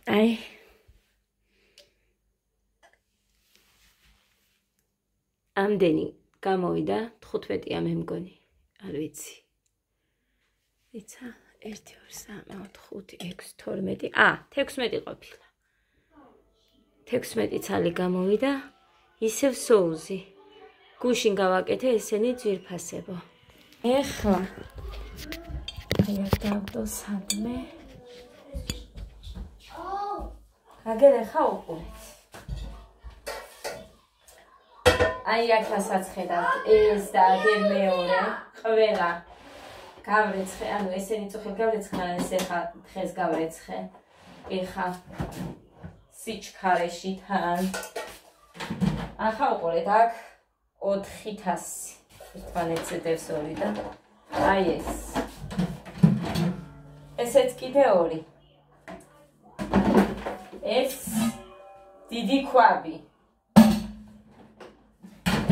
აი ამდენი გამოვიდა 15-ია მე მგონი არ ვიცი იცი 1 2 3 4 5 6 12 16 ყოფილა 16 ცალი გამოვიდა ისევ соуზი გუშინ გავაკეთე ესენი ძვირფასებო ეხლა აი აქ დავდო სადმე აგერე ხაუყურეთ აი აქასაც ხედავთ ეს და აგერ მეორე ყველა გავრეცხე ანუ ესენი წუხი გავრეცხე ეს ეხა დღეს გავრეცხე ეხა სიჩქარეში თან ახლა უყურეთ აქ 400 ერთმანეთზე დევს ორი და აი ესეც კიდე ორი ეს დიდი ქვაბი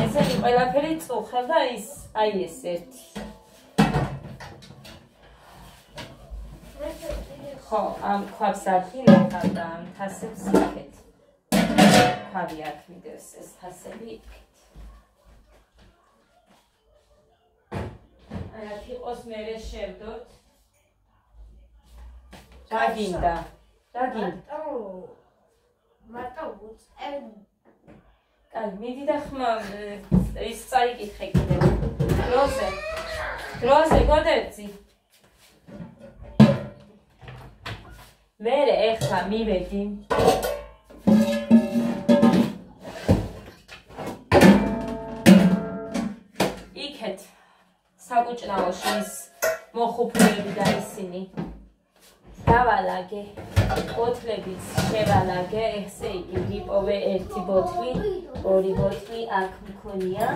ესენი ყველაფერი წუხელ და ის აი ეს ერთი ხო ამ ქვაბს აფინახავ და ამ თასებს იქეთ ქვაბი აქ მიდევს ეს თასები იქეთ აი აქ იყოს მერე შევდოთ დაგინდა მარტო უწევ აი მიდი და ხმა ის წაიკითხე კიდე დროზე გოდეცი მერე ეხლა მივედი იქეთ საკუჭნაოში ის მოხუფლები და ისინი დავალაგე ბოთლებიც შევალაგე ესე იგი ვიპოვე 1 ბოთლი 2 ბოთლი აქ მქონია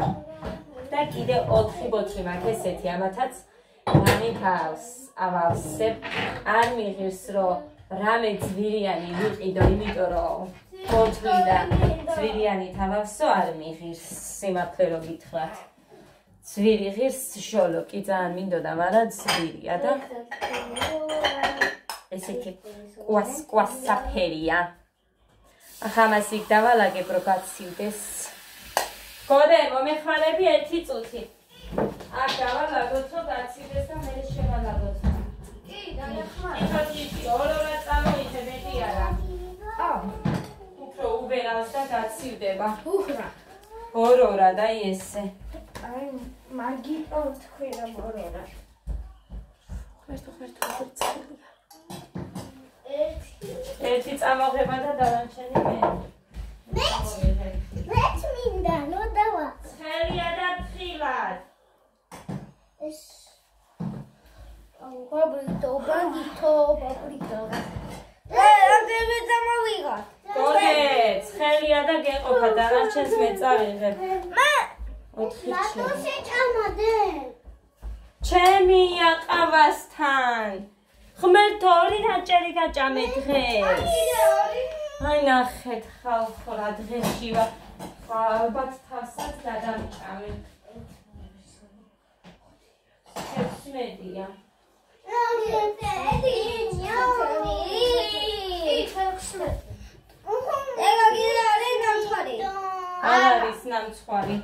და კიდე 4 ბოთლი მაქვს ესეთი ამათაც გამიფავს ავავსებ არ მიღირს რომ რამე ძვირიანი ვიყიდო იმიტომ რომ ბოთლი და ძვირიანი თავავსო არ მიღირს სიმართლე რომ გითხრათ ძვირი ღირს ჟოლო კი ძალიან მინდოდა მაგრამ ძვირია და ესეთი კვას საფერია ახლა მას იქ დავალაგებ რომ გაცივდეს გოდე მომეხმარები 1 წუთი აქ დავალაგოთ რომ გაცივდეს და მე შევალაგოთ კი დაეხმარება ორ-ორად წამოიწე მეტი არა უფრო უბერავს და გაცივდება ორ-ორად აი ესე აი მაგიტო თქვი რა ორ-ორად ხერთო ერთი წამოღება და დანარჩენი მეც მინდა ნუ დავა ცხელია და ფხილად ეს ბაბრიტო აგები წამოვიღოთ გოგე ცხელია და გეყოფა დანარჩენს მე წავიღებ მე 4 წამოდე ჩემია ყავასთან ხმელთო ორი რაჭერი გაჭამე დღეს აი ნახეთ ხალხო რა დღეში ვარ ალბათ თავსაც გადამჭამე 16-ია არ არის ნამცხვარი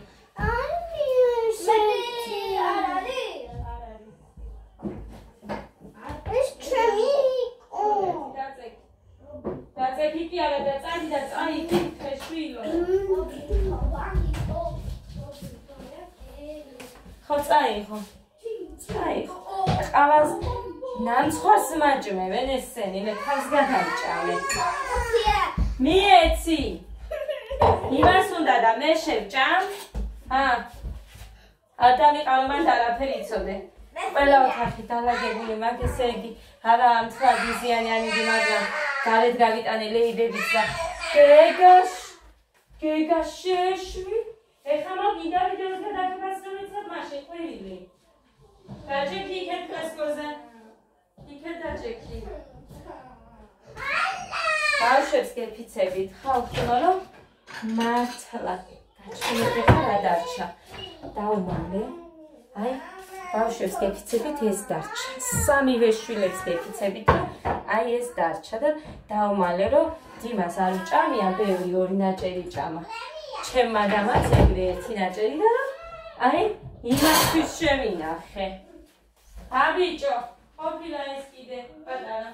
დაწეკი არა და წადი და წაიდი შეშვილო ხო წაიღო ყავას ნამცხვარს მაჭმევენ ესენი მე თავს გადავჭამე მიეცი იმას უნდა და მე შევჭამ ადამიყავ მან არაფერი იცოდე ყველა ოთახი დალაგებული მაქვს ესე იგი არა მთლადიზიანი ანიგი მაგრამ გარეთ გავიტანე ლეიბებიც და გეგაშეშვი ეხლა მოგიდა ვიდეოს გადაგებასწრებიცად მაშინ ყვირილი დაჭექი იქეთ კასკოზე იქეთ დაჭექი ბავშვებს გეფიცებით ხალხო რომ მართლა გაჩვენებე რა დარჩა დაუმალე აი ბავშვებს გეფიცებით ეს დარჩა სამივე შვილებს გეფიცებით აი ეს დარჩა და დავმალე რომ დიმას არ უჭამია ბევრი ორი ნაჭერი ჭამა ჩემ მადამაც ეგრე ერთი ნაჭერი და აი იმასთვის შევინახე აბიჭო ყოფილა ეს კიდე პატარა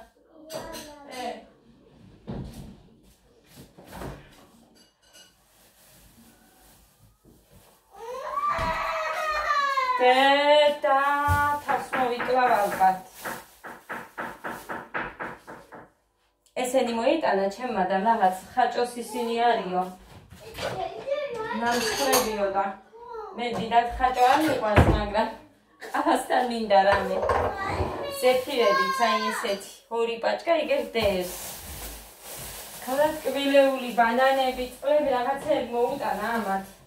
და თავს მოვიკლავ ალბათ ესენი მოიტანა ჩემ მადამ რაღაც ხაჭოს ისინი არისო ნამსხვრებიო და მე დიდად ხაჭო არ მიყვარს მაგრამ ყავასთან მინდა რამე ზეფირებიც აი ესეთი ორი პაჭკა იგებს ქალაქ კბილეული ბანანები წყლები რაღაცები მოუტანა ამათ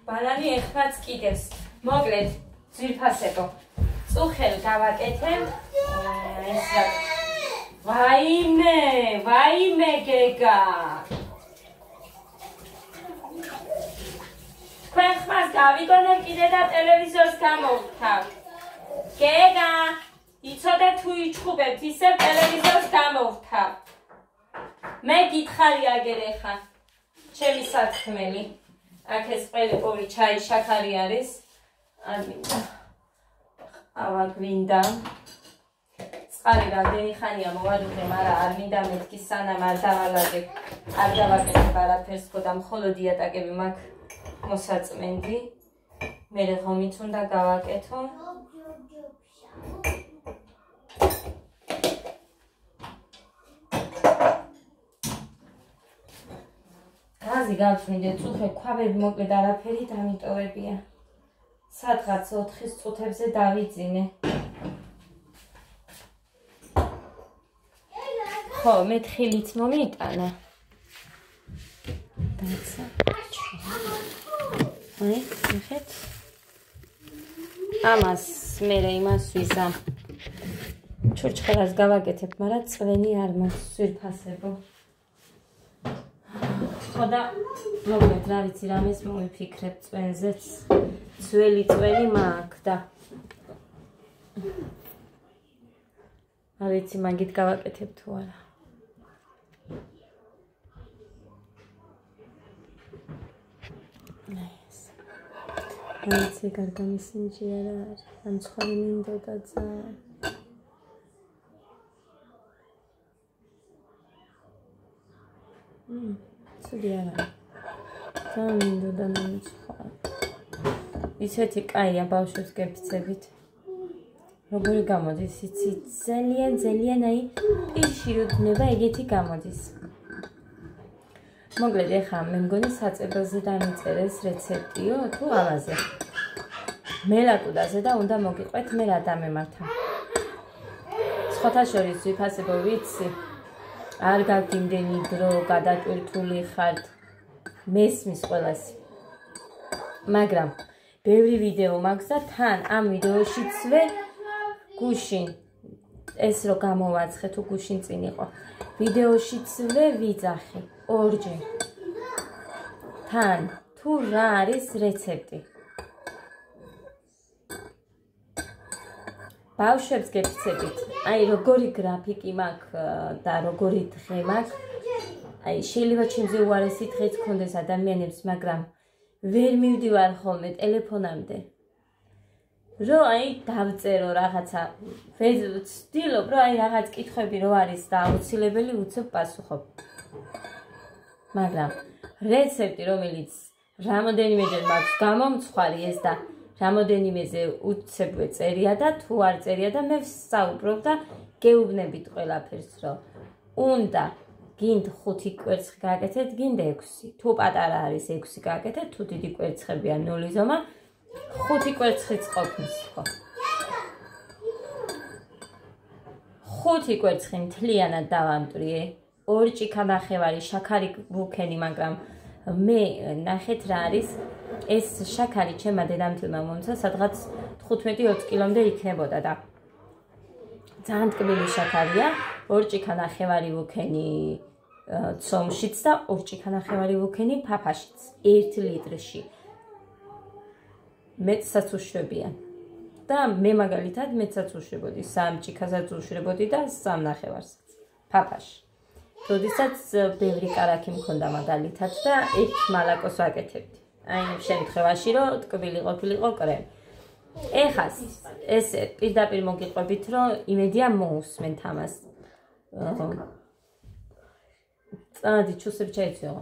ბანანი ეხმაც კიდევს მოკლედ ძვირფასებო წუხელ გავაკეთებ ეს რა ვაიმე გეგა თქვენ ხმას გავიგონებ კიდე და ტელევიზორს გამოვთავ გეგა იცოდე თუ იჩხუბებთ ისევ ტელევიზორს გამოვთავ მე გითხარი აგერ ეხა ჩემი საქმელი აქ ეს ყველი ჩაი შაქარი არის არ მინდა ყავა გვინდა წყალი რამდენი ხანია მოვადუხე მაგრამ არ მინდა მეთქი სანამ არ დავალაგებ არ დავაკეთებ არაფერს ხო და მხოლოდ იატაკები მაქვს მოსაწმენდი მე ღომით უნდა გავაკეთო გაზი გავწმინდე წუხე ქვაბები მოკლედ არაფერი დამიტოვებია სადღაც 4-ის წუთებზე დავიძინე ხო მე თხილიც მომიტანა დაცა აი ნახეთ ამას მე იმას ვიზამ ჩურჩხელას გავაკეთებ მაგრამ წვენი არ მაქვს სვირფასებო ხო და მოკლედ რა ვიცი რამეს მომიფიქრებ წვენზეც ძველი წვენი მაქვს და არ ვიცი მაგით გავაკეთებ თუ არა აიცი გარგამისინჯი არა არის ამ ცხვარი მინდოდა ძალიან ცუდი არა ძალიან მინდოდა მომცხვარი ისეთი კაია ბავშვებს გეფიცებით როგორი გამოდის იცი ძალიან აი პირში როდნება ეგეთი გამოდის მოკლედ ეხა მე მგონი საწებელზე დამიწერეს რეცეპტიო თუ ავაზე მელაკუდაზე და უნდა მოგიყვეთ მე რა დამემართა სხვათა შორის ვიფასებო ვიცი არ გაგიმდენი დრო გადატვირთული ხართ მესმის ყველასი მაგრამ ბევრი ვიდეო მაქვს და თან ამ ვიდეოშიცვე გუშინ ეს რო გამოვაცხე თუ გუშინ წინ იყო ვიდეოშიცვე ვიძახი ორჯერ თან თუ რა არის რეცეპტი ბავშვებს გეფიცებით აი როგორი გრაფიკი მაქვს და როგორი დღე მაქვს აი შეიძლება ჩემზე უარესი დღეც გქონდეს ადამიანებს მაგრამ ვერ მივდივარ ხოლმე ტელეფონამდე რომ აი დავწერო რაღაცა ვცდილობ რომ აი რაღაც კითხვები რო არის და აუცილებელი უცებ პასუხობ მაგრამ რეცეპტი რომელიც რამოდენიმეჯერ მაქვს გამომცხვარი ეს და რამოდენიმეზე უცებ წერია და თუ არ წერია და მე ვსაუბრობ და გეუბნებით ყველაფერს რომ უნდა გინდ 5 კვერცხი გააკეთეთ გინდ 6 თუ პატარა არის 6 გააკეთეთ თუ დიდი კვერცხებია 0 ზომა 5 კვერცხიც ყოფნის ხო 5 კვერცხი მთლიანად დავამტვრიე 2 ჭიქა ნახევარი შაქარი ვუქენი მაგრამ მე ნახეთ რა არის ეს შაქარი ჩემმა დედამთილმა მომცა სადღაც 15-20 კილომდე იქნებოდა და ძალიან ტკბილი შაქარია 2 ჭიქა ნახევარი ვუქენი ცომშიც და 2 ჭიქა ნახევარი ვუქენი ფაფაშიც 1 ლიტრში მეცაც უშვებიან. და მე მაგალითად მეცაც უშვებოდი, 3 ჭიქასაც უშვებოდი და 3 ნახევარსაც. ფაფაში. როდესაც ბევრი კარაქი მქონდა მაგალითად და ერთ მალაკოს ვაკეთებდი. აი იმ შემთხვევაში რომ ტკბილი ყოფილიყო კრემი. ეხლა ესე პირდაპირ მოგიყვებით რომ იმედია მოусმენთ ამას. წადი ჩუსებ ჩაიციო.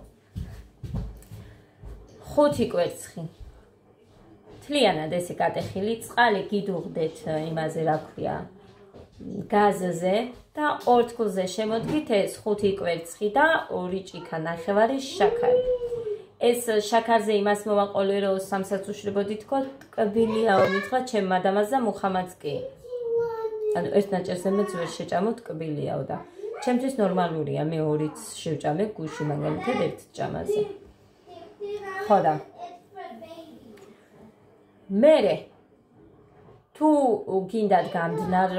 5 კვერცხი. თლიანად ესე გატეხილი წყალი გიდუღდეთ იმაზე რა ქვია გაზზე და 2 თქლზე შემოდგით ეს 5 კვერცხი და 2 ჭიქა ნახევარი შაქარი. ეს შაქარზე იმას მოვაყოლე რომ 3-საც უშვებოდი თქო ტკბილია მითხრა ჩემ მადამას და მუხამაც კი. ანუ ერთ ნაჭერზე მეც ვერ შეჭამო ტკბილიაო და ჩემთვის ნორმალურია მე 2-ც შევჭამე გუში მაგალითად ერთ ჭამაზე. ხო და მერე თუ გინდათ გამდნარ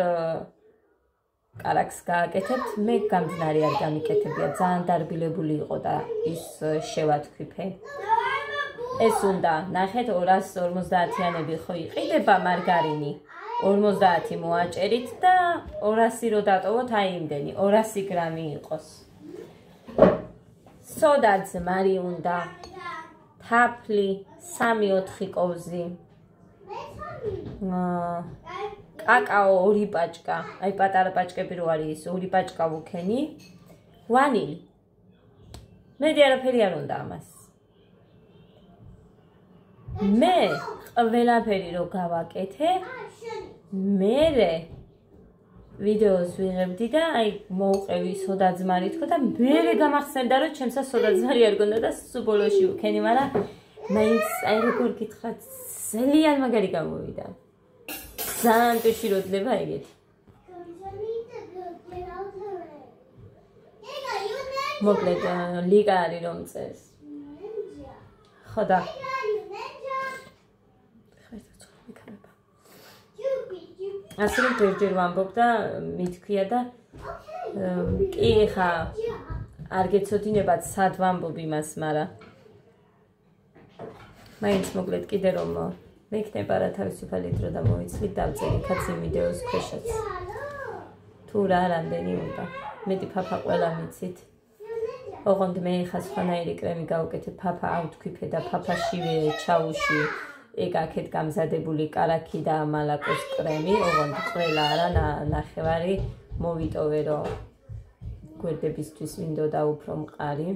კარაქს გააკეთებთ მე გამდნარი არ გამიკეთებია ძალიან დარბილებული იყო და ის შევათქვიფე ეს უნდა ნახეთ 250-იანები ხო იყიდება მარგარინი 50 მოაჭერით და 200 რო დატოვოთ აი იმდენი 200 გრამი იყოს სოდა ძმარი უნდა თაფლი 3-4 კოვზი კაკაო 2 პაჭკა, აი პატარა პაჭკები რო არის, 2 პაჭკა ვუქენი, ვანილი. მედი არაფერი არ უნდა ამას. მე ყველაფერი რო გავაკეთე, მერე ვიდეოს ვიღებდი და აი მოუყევი სოდაძმარი თქო და მერე გამახსენდა რომ ჩემსა სოდაძმარი არ გონდა და სუბოლოში ვუქენი, მაგრამ მაინც აი როგორ გითხრათ, ძალიან მაგარი გამოვიდა. ძალიან პირშიროდლება ეგეთი. მოკლედ ლიგა არის რომ წეს. ხო და ასე რომ ბევრჯერ ვამბობ და მითქვია და კი ხა არ გეცოდინებათ სად ვამბობ იმას, მაგრამ მაინც მოკლედ კიდე რომ მექნება რა თავისუფალი დრო და მოვიცლით დავწერე კაცი ვიდეოს ქვეშაც. თუ რა რამდენი უნდა. მეტი ფაფა ყველა მიცით. ოღონდ მე ხა სხვანაირი კრემი გავუკეთე ფაფა ავთქვიფე და ფაფაშივე ჩაუში ეგ აქეთ გამზადებული კარაქი და მალაკოს კრემი, ოღონდ ყველა არა ნახევარი მოვიტოვე რომ გვერდებისთვის მინდოდა უფრო მყარი.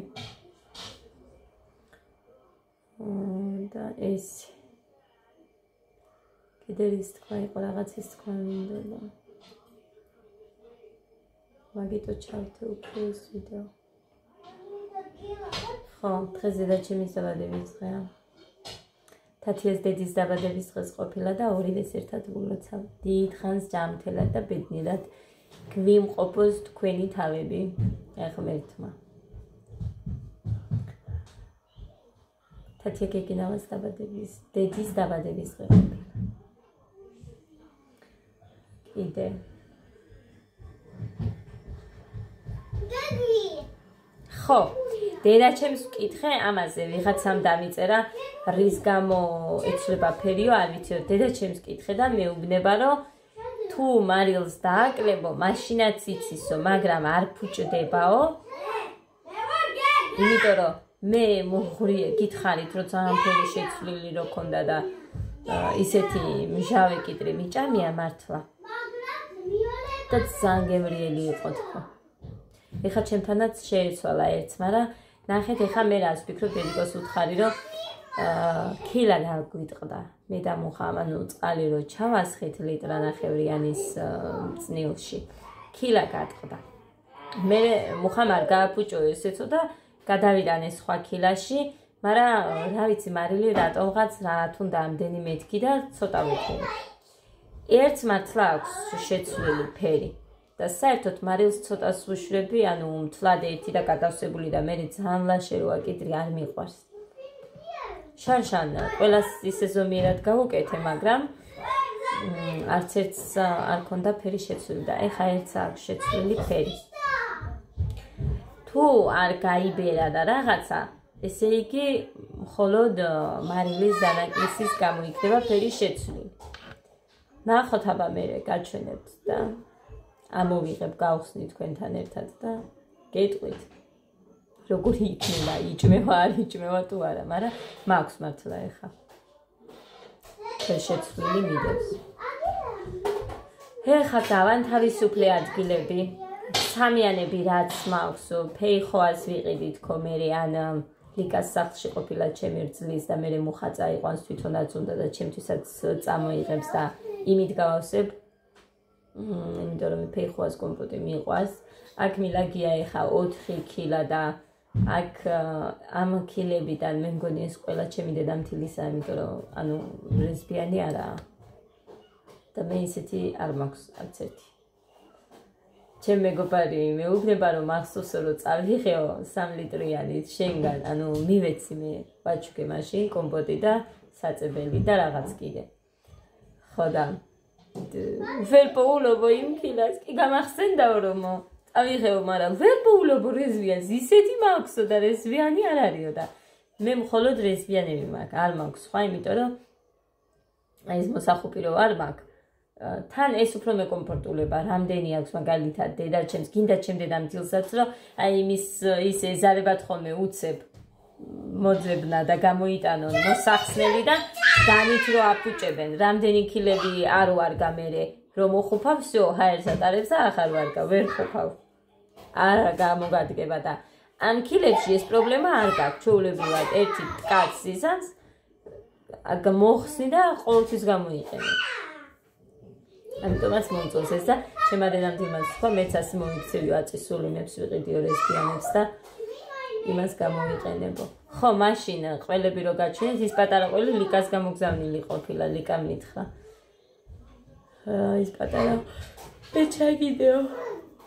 და ეს კიდე ის თქვა იყო რაღაცის თქვა მინდოდა. მაგიტო ჩავთე უკვე ეს ვიდეო. ხო, დღეს დედაჩემის დაბადების დღეა. თათიას დედის დაბადების დღეს ყოფილა და ორივეს ერთად ვილოცავ. დიდ ხანს ჯამთელად და ბედნიერად გვიმყოფოს თქვენი თავები. ღმერთმა. თათია გეგინავას დაბადების, დედის დაბადების დღე ყოფილა. კიდე. ხო, დედაჩემს ვკითხე ამაზე ვიღაცამ დამიწერა რის გამო ეცვლება ფერიო, არ ვიცი, დედაჩემს ვკითხე და მეუბნება რომ თუ მარილს დააკლებო, მაშინაც იცისო, მაგრამ არ ფუჭდებაო. იმიტომ რომ მე მოღრიე გითხარით რომ ძალიან ფერი შეცვლილი რო ქონდა და ისეთი მჟავე კიდრი მიჭამია მართლა. და ძალიან გემრიელი იყო თქო. ეხლა ჩემთანაც შეეცვალა ერთს, მაგრამ ნახეთ ეხლა მე რას ვფიქრობ, დედიკოს უთხარი რომ ქილა გაგვიტყდა. მე და მუხა, ანუ წყალი რო ჩავასხეთ ლიტრანახევრიანის წნილში. ქილა გატყდა. მე მუხამ არ გააფუჭო ესეცო და გადავიტანე სხვა ქილაში, მაგრამ რა ვიცი, მარილი რატომღაც რა თუნდა ამდენი მეთქი და ცოტა ვექნები. ერთს მართლა აქვს შეცვლილი ფერი. და საერთოდ მარილს ცოტას ვუშვები, ანუ მთლად ერთი და გადავსებული და მე ძალიან ლაშე როა კიდრი არ მიყვარს. შარშან ყველას ისე ზომიერად გავუკეთე, მაგრამ არც ერთს არ ქონდა ფერი შეცვლილი და ეხა ერთს აქვს შეცვლილი ფერი. თუ არ გაიბერა და რაღაცა, ესე იგი მხოლოდ მარილის დანაკლისის გამო იქნება ფერი შეცვლილი. ნახოთ აბა მე გაჩვენებთ და ამოვიღებ გავხსნით თქვენთან ერთად და გეტყვით როგორი იქნება, იჭმევა არ იჭმევა თუ არა, მაგრამ მაქვს მართლა ეხა. შეცვლილი მიდევს. ეხა გავანთავისუფლე ადგილები, სამიანები რაც მაქვს, ფეიხოას ვიყიდით ხო მე ან ლიკას სახლში ყოფილა ჩემი რძლის და მე მუხა წაიყვანს თვითონაც უნდა და ჩემთვისაც წამოიღებს და იმით გავავსებ. იმიტომ რომ ფეიხოას კომპოტი მიყვას. აქ მილაგია ეხა 4 კილა და აქ ამ კილებიდან მე მგონი ეს ყველა ჩემი დედამთილისა, იმიტომ რომ ანუ რესპიანი არაა. და მე ისეთი არ მაქვს არც ერთი. ჩემ მეგობარი მეუბნება რომ მახსოვსო რომ წავიღეო 3 ლიტრიანი შენგან, ანუ მივეცი მე ვაჩუქე მაშინ კომპოტი და საწებელი და რაღაც კიდე. ხო და ვერ პოულობო იმ კილას, კი გამახსენდაო რომ წავიღეო, მაგრამ ვერ პოულობო რესპიანს, ისეთი მაქვსო და რესპიანი არ არისო და მე მხოლოდ რესპიანები მაქვს, არ მაქვს სხვა, იმიტომ რომ აი ეს მოსახუპირო არ მაქვს. თან ეს უფრო მეკომფორტულება, რამდენი აქვს მაგალითად დედაჩემს, გინდა ჩემ დედამთილსაც, რომ აი იმის ის ეზარებათ ხოლმე უცებ მოძებნა და გამოიტანონ მოსახსნელი და განით რო აფუჭებენ, რამდენი კილები არ ვარგა მერე, რომ მოხუფავ, всё, ჰაერს ატარებს და ახალ ვარგა, ვერ ხუფავ. არა გამოგადგება და ამ კილებში ეს პრობლემა არ გაქვს, ჩვეულებრივად ერთი კაცს იზამს, მოხსნი და ყოველთვის გამოიყენე. ამიტომაც მომწონს ეს და ჩემმა დედამთილმაც თქვა, მეც ასე მომიქცევიო აწისულინებს ვიყიდიო რესპიანებს და იმას გამოვიყენებო. ხო, მაშინ ყველები რო გაჩვენეთ, ის პატარა ყველი ლიკას გამოგზავნილი ყოფილა, ლიკამ მითხრა. ის პატარა მე ჩაგიდეო.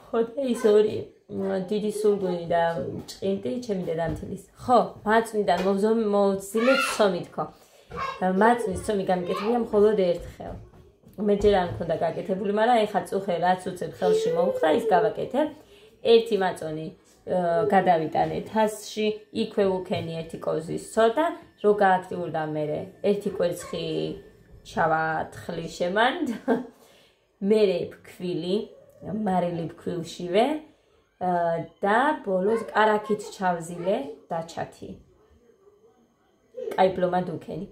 ხო, და ის ორი დიდი სულგუნი და ჭყინტი ჩემი დედამთილის. ხო, მაწვიდან მოვძილეთ ცომით ხო. მაწვის ცომი გამიკეთებია მხოლოდ ერთხელ. მე ჯერ არ მქონდა გაკეთებული, მაგრამ ეხა წუხე რაც უცებ ხელში მოვხდა, ის გავაკეთე. ერთი მაწონი გადავიტანე თასში, იქვე ვუქენი ერთი კოზის სოდა, რო გააქტიურდა მერე ერთი კვერცხი ჩავათხლი შემან, მერე ფქვილი, მარილი ფქვილშივე და ბოლოს კარაქით ჩავზილე დაჩათი. კაიბლომად უქენი.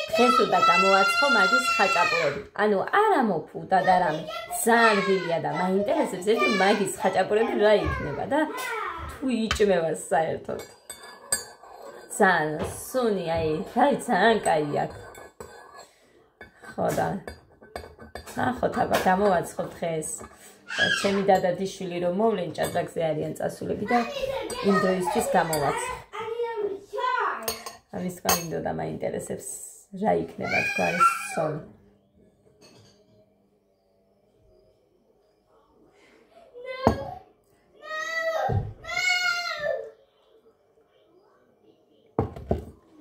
დღეს უნდა გამოვაცხო მაგის ხაჭაპურები. ანუ არა მოფუდა და რამე. ძალიან რბილია და მაინტერესებს ეს მაგის ხაჭაპურები რა იქნება და თუ იჭმევა საერთოდ. ძალიან სუნი აი, ძალიან კაი აქვს. ხო და ნახოთ აბა გამოვაცხო დღეს. ჩემი დადადიშვილი რომ მოვლენ ჭადრაკზე არიან წასულები და იმ დროისთვის გამოვაცხო. ამის გამო და მაინტერესებს რა იქნება თქვა ეს სოლი.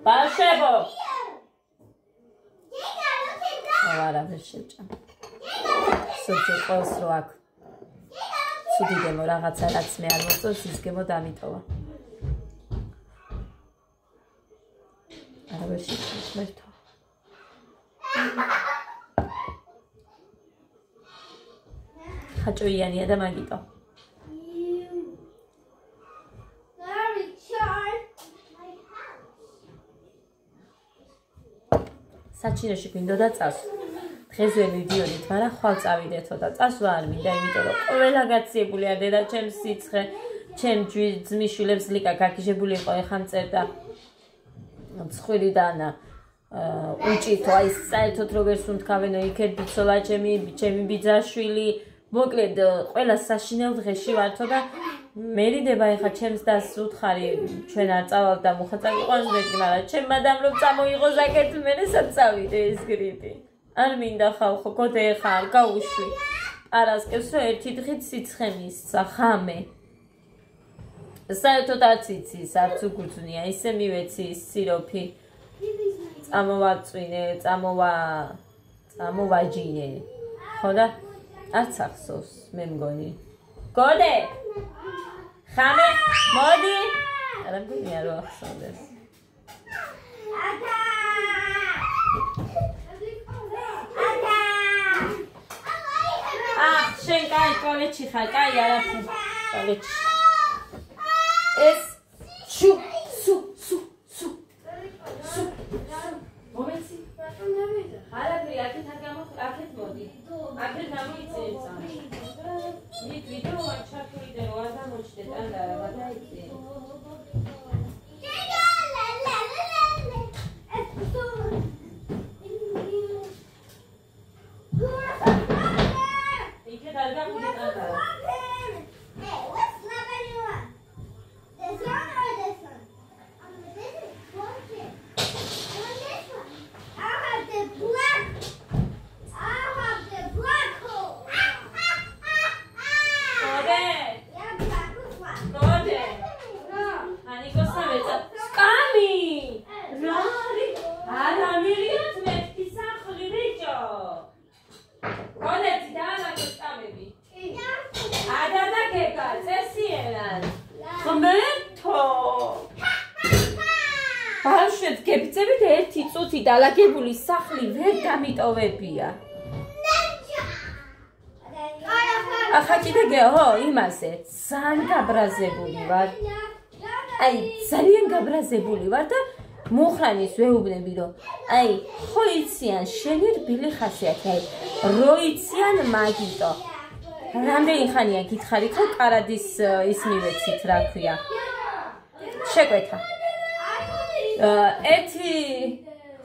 ბავშვებო! არა, ვერ შეჭამ. სოჭო ყოლს რო აქ. ცუდი გემო რაღაცა რაც მე არ მოწონს, ის გემო დამიტოვა. არა ვერ შეჭამ, მერტო. ხაჭოიანია და მაგიტო. საჩინოში გვინდოდა წასვლა. დღეს ვერ მივდიოდით, მაგრამ ხვალ წავიდეთო და წასვლა არ მინდა, იმიტომ რომ ყველა გაციებულია დედაჩემს სიცხე, ჩემ ძმისშვილებს ლიკა გაგიჟებული იყო, ეხლა მწერდა ცხვირიდან უჭითო, აი საერთოდ როგორც უნთქავენო, იქეთ ბიცოლა ჩემი ბიძაშვილი, მოკლედ ყველა საშინელ დღეში ვართო და მერიდება ეხა ჩემს დას უთხარი ჩვენ არ წავალ და მოხაცა გიყვანს მეტი, მაგრამ ჩემ მადამ რომ წამოიღო ზაკეთ მერესაც წავიდე ეს გრიპი. არ მინდა ხალხო, გოდე ეხა არ გაუშვი. პარასკევს რომ ერთი დღით სიცხე მისცა, ხამე. საერთოდ არც იცის, არც უგრძნია, ისე მივეცი სიროფი. წამოვაწვინე, წამოვაჯინე. ხო და არც ახსოვს, მე მგონი. გოდე! ხამე, მოდი! არა მგონია რომ ახსოვდეს. შენ კაი ტუალეტში ხარ, კაი არაფერი. ტუალეტში. ეს შუ. მომეცი. არაფერი, აქეთ მოდი. აქეთ გამოიწეცა. მით ვიდეო არ ჩართულიდე რო არ გამოჩნდე ტანდა რა გადაიწე. იქეთ არ გამიდე ტანდა. ბავშვებს გებიწებით ერთი წუთი დალაგებული სახლი ვერ გამიტოვებია. ახლა კიდე გეო იმაზე ძალიან გაბრაზებული ვარ. აი ძალიან გაბრაზებული ვარ და მუხრანის ვეუბნები რომ აი ხო იციან შენი რბილი ხასიათი აი რო იციან მაგიტო. რამდენი ხანია გითხარი ხო კარადის ის მივეცით რა ქვია. შეკვეთა. ერთი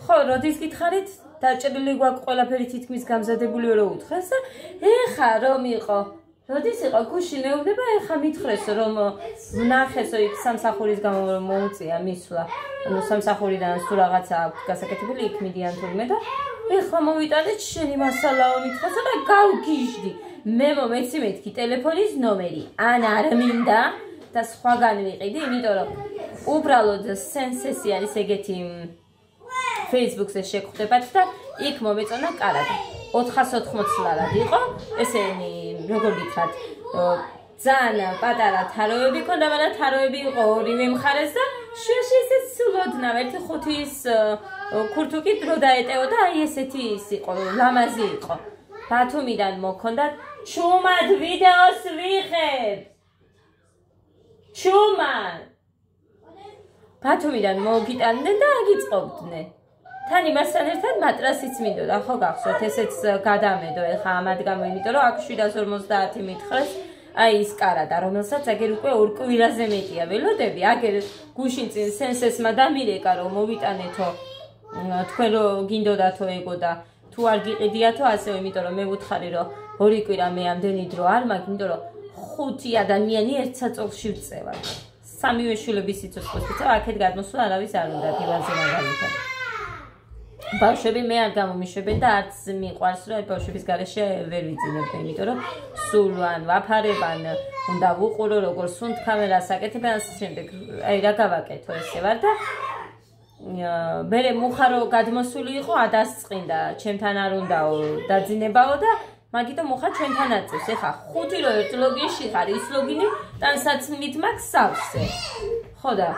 ხო როდის გითხარით დაჭრილი გვაქვს ყველაფერი თითქმის გამზადებული რო უთხრეს და ეხა რომ იყო როდის იყო გუში მეუბნება ეხა მითხრეს რომ ვნახესო იქ სამსახურის გამო მოუწია მისვლა ანუ სამსახურიდან სულ რაღაცა გასაკეთებელი იქ მიდიან თურმე და ეხლა მოვიტანეთ შენი მასალაო მითხრეს და გავგიჟდი მე მომეცი მეთქი ტელეფონის ნომერი ან არ მინდა და სხვაგან ვიყიდი იმიტომ რომ უბრალოდ სენსესი არის ეგეთი Facebook-ზე შეგხვდებათ და იქ მომეწონა კარადი 480 ლარად იყო ესენი როგორ გითხრათ ძალიან პატარა თაროები ქონდა მაგრამ თაროები იყო ორივე მხარეს და შუაში ესე სულოდნავ ერთი ხუთის ქურთუკი დრო დაეტეოდა აი ესეთი ის იყო ლამაზი იყო ბათუმიდან მოქონდა ჩუმად ვიდეოს ვიღებ ჩუმად ბათუმიდან მოგიტანდნენ და აგიწყობდნენ თან იმასთან ერთად მატრასიც მინდოდა ხო გახსოვთ ესეც გადამედო ეხა ამად გამო იმიტომ რომ აქ 750 მითხრეს აი ის კარადა რომელსაც აგერ უკვე ორ კვირაზე მეტია ველოდები აგერ გუშინ წინ სენსესმა დამირეკა რომ მოვიტანეთო თქვენ რო გინდოდათო ეგო და თუ არ გიყიდიათო ასევე იმიტომ რომ მე ვუთხარი რომ ორი კვირა მე ამდენი დრო არ მაქვს იმიტომ რომ 5 ადამიანი ერთ საწოლში ვწევარ სამივე შვილების სიცოცხლეს ვწევ აქეთ გადმოსვლა არავის არ უნდა დივანზე მაგალითად ბავშვები მე არ გამომიშვებენ და არც მიყვარს რომ ბავშვების გარეშე ვერ ვიძინებდი იმიტომ რომ სულ ან ვაფარებან უნდა ვუყურო როგორ სუნთ კამერას აკეთებენ შემდეგ აი რა გავაკეთო ესე ვარ და მე მუხარო გადმოსული იყო ადასწყინდა ჩემთან არ უნდაო დაძინებაო და მაგიტო მუხა ჩვენთან აწევს ეხა 5 რო ერთ ლოგინში ხარ ის ლოგინი ტანსაც მით მაქვს სავსე ხო და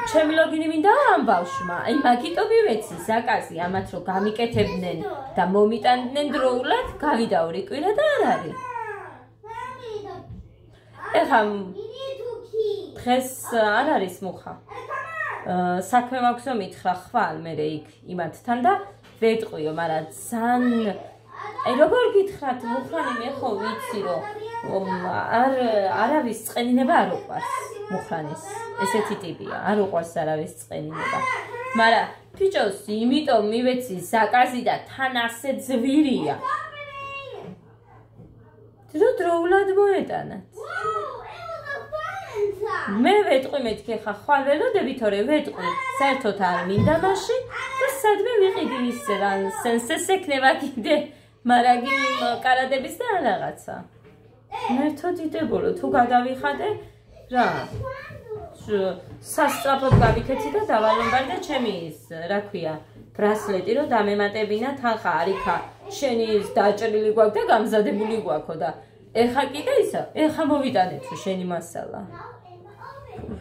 ჩემი ლოგინი მინდა ამ ბავშვმა აი მაგიტო მივეცი ზაკაზი ამათ რო გამიკეთებდნენ და მომიტანდნენ დროულად გავიდა ორი კვირა და არ არის ეხა დღეს არ არის მუხა საქმე მაქვსო მითხრა ხვალ მე იქ იმათთან და ვეტყვიო მაგრამ ძალიან აი როგორ გითხრათ მუხრანი მე ხო ვიცი რომ არავის წყენინება არ უყვარს მუხრანის ესეთი ტიპია არ უყვარს არავის წყენინება მაგრამ ფიჭოს იმიტომ მივეცი ზაკაზი და თან ასე ძვირია დროულად მოეტანათ მე ვეტყვი მეთქი ხა ხვალ ველოდები თორე ვეტყვი საერთოდ არ მინდა მაშინ და სადმე ვიყიდი ის რა სენსეს ეკნება კიდე მარაგი კარადების და რაღაცა მერთო დიდებულო თუ გადავიხადე რა სასწრაფოდ გავიქეცი და დავალემბარ და ჩემი ის რა ქვია ბრასლეტი რომ დამემატებინა თანხა არიქა შენი ის დაჭრილი გვაქვს და გამზადებული გვაქვს და ეხა კიდე ისა ეხა მოვიტანეთ შენი მასალა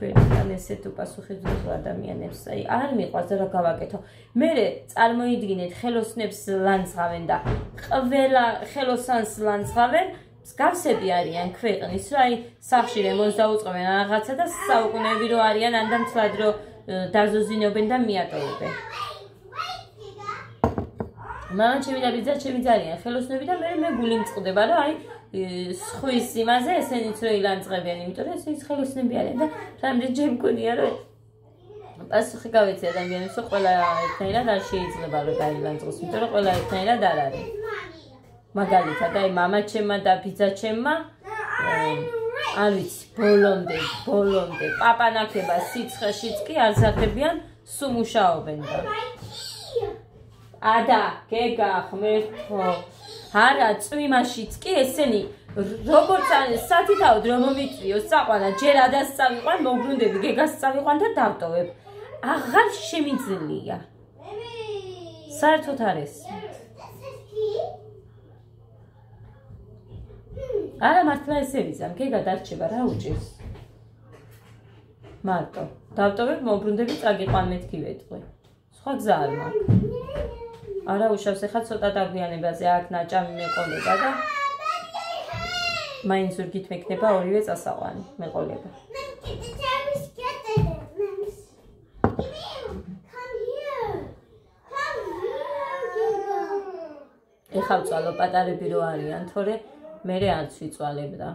ვერიდან ესეთ უპასუხებლივ ადამიანებს, აი არ მიყვარს რა გავაკეთო. მე წარმოიდგინეთ ხელოსნებს ლანძღავენ და ყველა ხელოსანს ლანძღავენ, მსგავსები არიან ქვეყნის, რომ აი სახში რემონტს დაუწყობენ რაღაცა და საუკუნეები რო არიან ანდამთლად რო დაზოზინობენ და მიატოვებენ. მამაჩემი და ბიძაჩემი ძალიან ხელოსნები და მე გული მწყდება, რომ აი სხვის იმაზე ესენიც რო ილანძღებიან, იმიტომ რომ ესენიც ხელოსნები არიან და რამდენი ჯერ მგონია რომ პასუხი გავეცი ადამიანებს, რომ ყველა ერთნაირად არ შეიძლება რომ დაილანძღოს, იმიტომ რომ ყველა ერთნაირად არ არის. მაგალითად, აი მამაჩემმა და ბიძაჩემმა არ ვიცი, ბოლომდე პაპანაკება სიცხეშიც კი არ ზარდებიან, სულ მუშაობენ და ადა, გეგა, ღმერთო, არა, წვიმაშიც კი ესენი როგორც არის სათითაოდ რომ მომიწვიოს საყვანა, ჯერ ადას წავიყვან, მოგრუნდები, გეგას წავიყვან და დავტოვებ. აღარ შემიძლია. საერთოდ არ ეს. არა მართლა ესე ვიზამ, გეგა დარჩება რა უჭირს. მარტო, დავტოვებ, მოგრუნდები, წაგიყვან მეთქი ვეტყვი. სხვა გზა არ მაქვს. არა უშავს ეხლა ცოტა დაგვიანებაზე აქ ნაჭამი მეყოლება და მაინც ზურგით მექნება ორივე წასაყვანი მეყოლება. ეხლა ვწვალო პატარები რო არიან, თორე მე არც ვიწვალებ და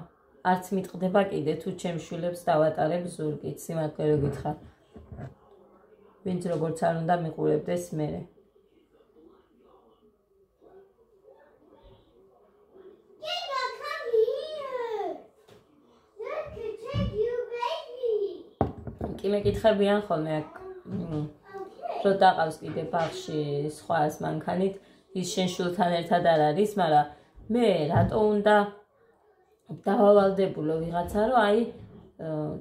არც მიტყდება კიდე თუ ჩემ შვილებს დავატარებ ზურგით, სიმართლე რო გითხრა. ვინც როგორც არ უნდა მიყურებდეს მე. კი მეკითხებიან ხოლმე აქ რო დაყავს კიდე ბაღში სხვას მანქანით ის შენ შვილთან ერთად არ არის, მაგრამ მე რატო უნდა დავავალდებულო ვიღაცა რომ აი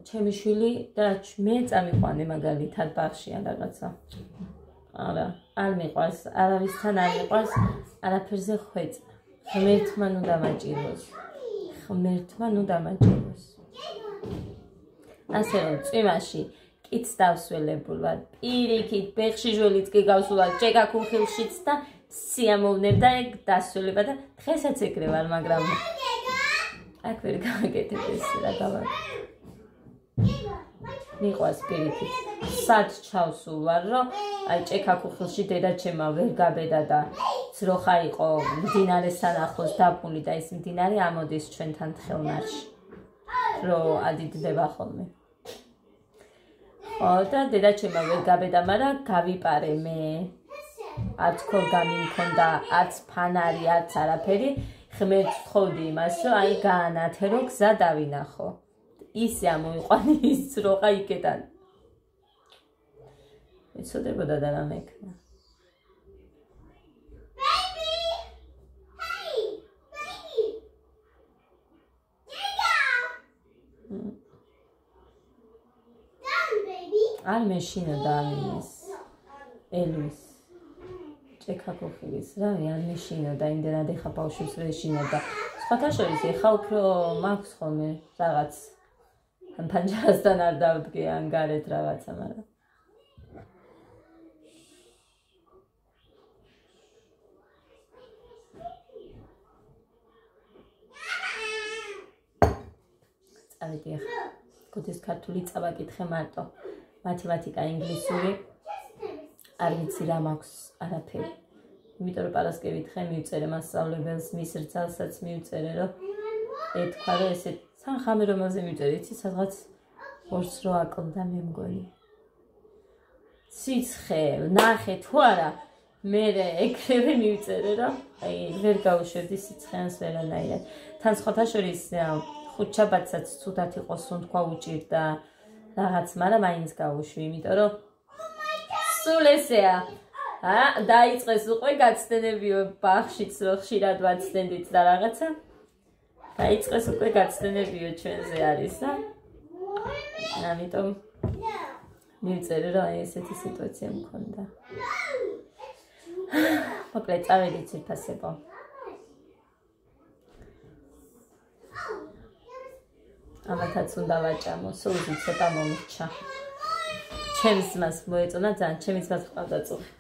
ჩემი შვილი და მე წამიყვანე მაგალითად ბაღში ან რაღაცა. არა, არ მიყვარს, არავისთან არ მიყვარს, არაფერზე ხვეწ. ღმერთმა ნუ დამაჭიროს. ღმერთმა ნუ დამაჭიროს. ასე რომ წვიმაში კიც დავსველებულ ვარ, პირიქით ბეღში ჟოლიც კი გავსულად, ჭეკა ქუხილშიც და სიამოვნებ და ეგ დასველება და დღესაც ეგრე ვარ, მაგრამ აქ ვერ გავაკეთებ ეს რა გავაკეთე. მიყვარს პირიქით. სად ჩავსულ ვარ, რომ აი ჭეკა ქუხილში დედაჩემმა ვერ გაბედა და ძროხა იყო მდინარესთან ახლოს დაბმული და ეს მდინარე ამოდის ჩვენთან თხელნარში. რომ ადიდდება ხოლმე. და დედაჩემმა ვერ გაბედა, მაგრამ გავიპარე მე. არც ქოლგამი მქონდა, არც ფანარი, არც არაფერი. ღმერთს ვთხოვდი იმას, რომ აი გაანათერო გზა დავინახო. ისე ამოიყვანი ის ძროხა იქიდან. ეცოდებოდა და რა მექნა. არ მეშინოდა ამის ელვის ჭექა ქუხილის რავი არ მეშინოდა იმდენად ეხა ბავშვებს ვერ ეშინოდა სხვათა შორის ეხა უფრო მაქვს ხოლმე რაღაც ან პანჯარასთან არ დავდგე ან გარეთ რაღაცა მაგრამ წავედი ახლა გოდის ქართული წავაკითხე მარტო მათემატიკა, ინგლისური, არ ვიცი რა მაქვს არაფერი. იმიტომ რომ პარასკევით ხე მივწერე მასწავლებელს, მის რძალსაც მივწერე, რომ ეთქვა, რომ ესე სანხამი რომელზე მივწერე, იცი სადღაც 2 რო აკლდა მე მგონი. სიცხე, ნახე თუ არა, მე ეგრევე მივწერე, რომ აი ვერ გავუშვებდი სიცხეანს ვერანაირად. თან სხვათა შორის ხუთშაბათსაც ცუდად იყო სუნთქვა უჭირდა. რაღაც, მაგრამ მაინც გავუშვი, იმიტომ რომ სულ ესეა. დაიწყეს უკვე გაცდენებიო ბაღშიც რო ხშირად ვაცდენდით და რაღაცა. დაიწყეს უკვე გაცდენებიო ჩვენზე არის, ამიტომ მივწერე რომ აი ესეთი სიტუაცია მქონდა. მოკლედ წავედით ციფასებო. ამათაც უნდა ვაჭამო, სულ ცოტა მომიჩა. ჩემს ძმას მოეწონა ძალიან, ჩემი ძმას ყავდა წუხი.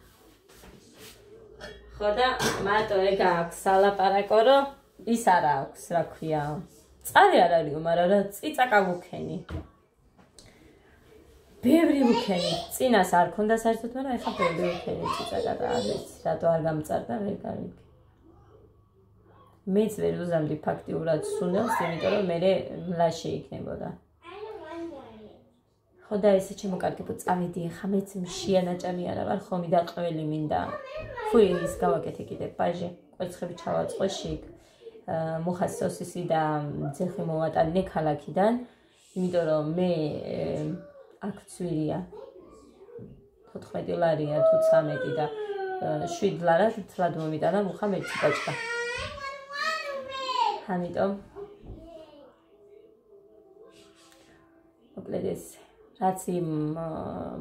ხო და მარტო ეგ აქვს სალაპარაკო, რომ ის არა აქვს, რა ქვია. წარი არ არისო, მაგრამ რა წიწაკა ვუქენი. ბევრი ვუქენი. წინას არ ქონდა საერთოდ, მაგრამ ეხლა ბევრი ვუქენი წიწაკა და არ ვიცი, რატო არ გამწარდა ვერ გავიგე. მეც ვერ უზამდი ფაქტიურად სუნელს, იმიტომ რომ მე მლაშე იქნებოდა. ხო და ესე შემოკარგებო წავედი, ხა მეც მშიანაჭამი არა ვარ, ხომი და ყველი მინდა. ფუი ის გავაკეთე კიდე ბაჟე, კვერცხები ჩავაწყო შიგ. მუხას სოსისი და ძეხი მოვატანე ქალაქიდან, იმიტომ რომ მე აქ ცვირია 14 ლარია თუ 13 და 7 ლარად თლად მომიტანა მუხა მეცი კოჭკა. ამიტომ მოკლედ ეს რაც იმ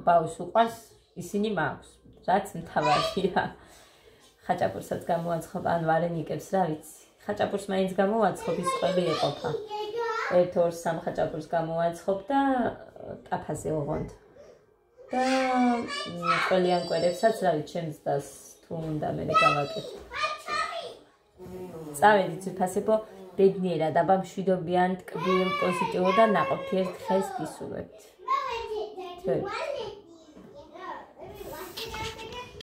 ბავშვს უყვარს, ისინი მაქვს. რაც მთავარია. ხაჭაპურსაც გამოაცხობ ან ვარენიკებს, რა ვიცი. ხაჭაპურს მაინც გამოაცხობ, ის ყველი ეყოფა. 1-2-3 ხაჭაპურს გამოაცხობ და ტაფაზე ოღონდ. და ყველიან კვერებსაც, რა ვიცი, ჩემს დას თუ უნდა მე გავაკეთე. წავედით ვიფასებო ბედნიერად, აბა მშვიდობიან, ტკბილ, პოზიტიურ და ნაყოფიერ დღეს გისურვებთ.